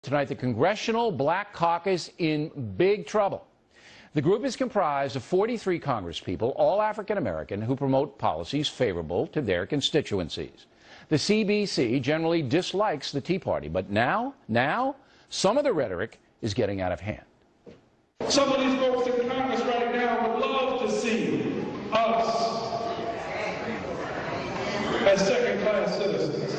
Tonight, the Congressional Black Caucus in big trouble. The group is comprised of 43 congresspeople, all African American, who promote policies favorable to their constituencies. The CBC generally dislikes the Tea Party, but now, some of the rhetoric is getting out of hand. Some of these folks in Congress right now would love to see us as second-class citizens.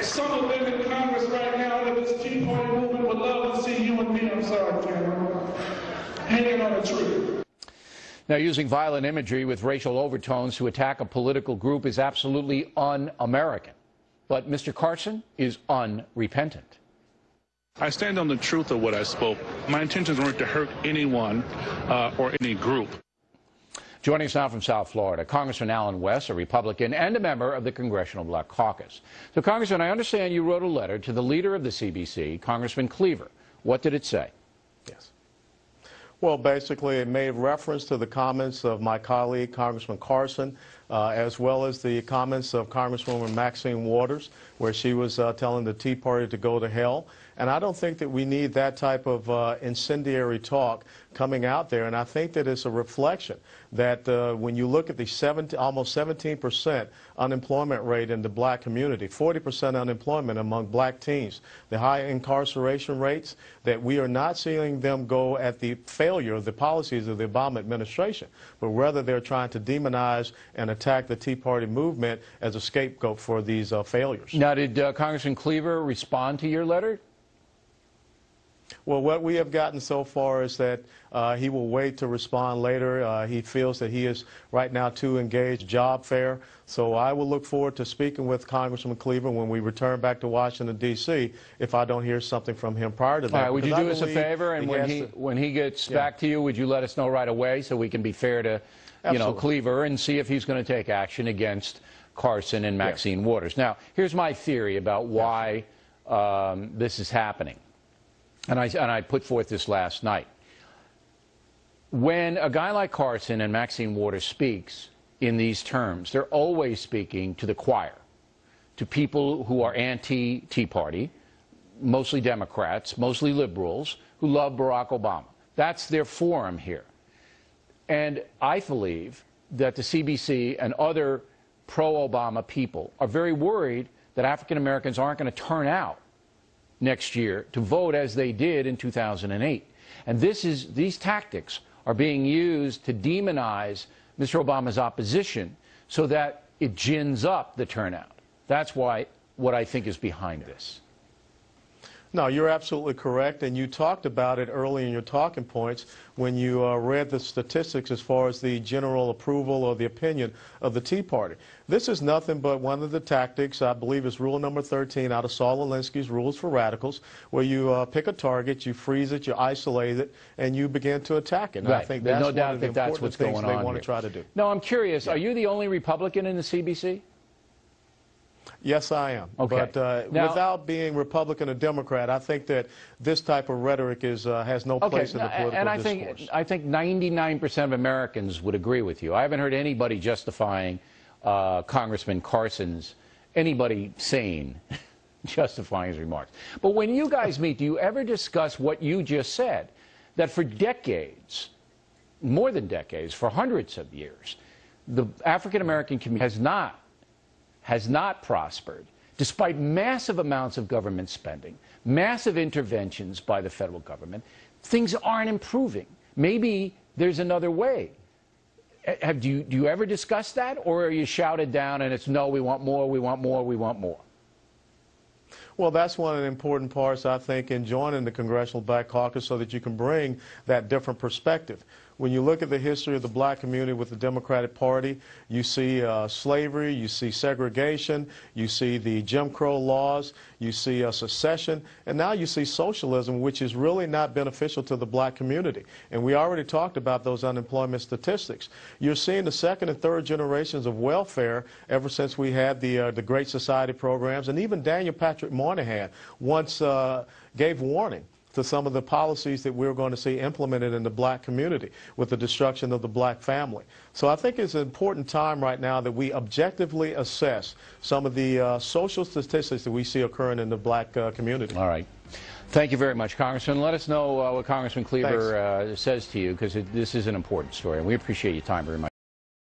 Some of them in Congress right now in this Tea Party movement would love to see you and me, I'm sorry, Cameron, hanging on a tree. Now, using violent imagery with racial overtones to attack a political group is absolutely un-American. But Mr. Carson is unrepentant. I stand on the truth of what I spoke. My intentions weren't to hurt anyone or any group. Joining us now from South Florida, Congressman Allen West, a Republican and a member of the Congressional Black Caucus. So, Congressman, I understand you wrote a letter to the leader of the CBC, Congressman Cleaver. What did it say? Yes. Well, basically, it made reference to the comments of my colleague, Congressman Carson, as well as the comments of Congresswoman Maxine Waters, where she was telling the Tea Party to go to hell. And I don't think that we need that type of incendiary talk coming out there. And I think that it's a reflection that when you look at the almost 17% unemployment rate in the black community, 40% unemployment among black teens, the high incarceration rates, that we are not seeing them go at the failure of the policies of the Obama administration, but rather they're trying to demonize and attack the Tea Party movement as a scapegoat for these failures. Now, did Congressman Cleaver respond to your letter? Well, what we have gotten so far is that he will wait to respond later. He feels that he is right now too engaged job fair. So I will look forward to speaking with Congressman Cleaver when we return back to Washington, D.C., if I don't hear something from him prior to that. All right, would you do us a favor, and when he gets back to you, would you let us know right away so we can be fair to, Cleaver and see if he's going to take action against Carson and Maxine Waters? Now, here's my theory about why this is happening. And I put forth this last night. When a guy like Carson and Maxine Waters speaks in these terms, they're always speaking to the choir, to people who are anti-Tea Party, mostly Democrats, mostly liberals, who love Barack Obama. That's their forum here. And I believe that the CBC and other pro-Obama people are very worried that African Americans aren't going to turn out next year to vote as they did in 2008. And these tactics are being used to demonize Mr. Obama's opposition so that it gins up the turnout. That's what I think is behind this. No, you're absolutely correct, and you talked about it early in your talking points when you read the statistics as far as the general approval or the opinion of the Tea Party. This is nothing but one of the tactics, I believe is rule number 13 out of Saul Alinsky's Rules for Radicals, where you pick a target, you freeze it, you isolate it, and you begin to attack it. And right. I think that's no doubt one of the that's important what's things going they on want here. to try to do. No, I'm curious. Are you the only Republican in the CBC? Yes, I am. Okay. But now, without being Republican or Democrat, I think that this type of rhetoric has no place in the political discourse. I think 99% of Americans would agree with you. I haven't heard anybody justifying Congressman Carson's, anybody sane justifying his remarks. But when you guys meet, do you ever discuss what you just said, that for decades, more than decades, for hundreds of years, the African-American community has not prospered, despite massive amounts of government spending, massive interventions by the federal government? Things aren't improving. Maybe there's another way. Do you ever discuss that, or are you shouted down and it's no, we want more, we want more, we want more? Well, that's one of the important parts, I think, in joining the Congressional Black Caucus, so that you can bring that different perspective. When you look at the history of the black community with the Democratic Party, you see slavery, you see segregation, you see the Jim Crow laws, you see secession, and now you see socialism, which is really not beneficial to the black community. And we already talked about those unemployment statistics. You're seeing the second and third generations of welfare ever since we had the Great Society programs, and even Daniel Patrick Moynihan once gave warning to some of the policies that we're going to see implemented in the black community with the destruction of the black family. So I think it's an important time right now that we objectively assess some of the social statistics that we see occurring in the black community. All right. Thank you very much, Congressman. Let us know what Congressman Cleaver says to you, because this is an important story, and we appreciate your time very much.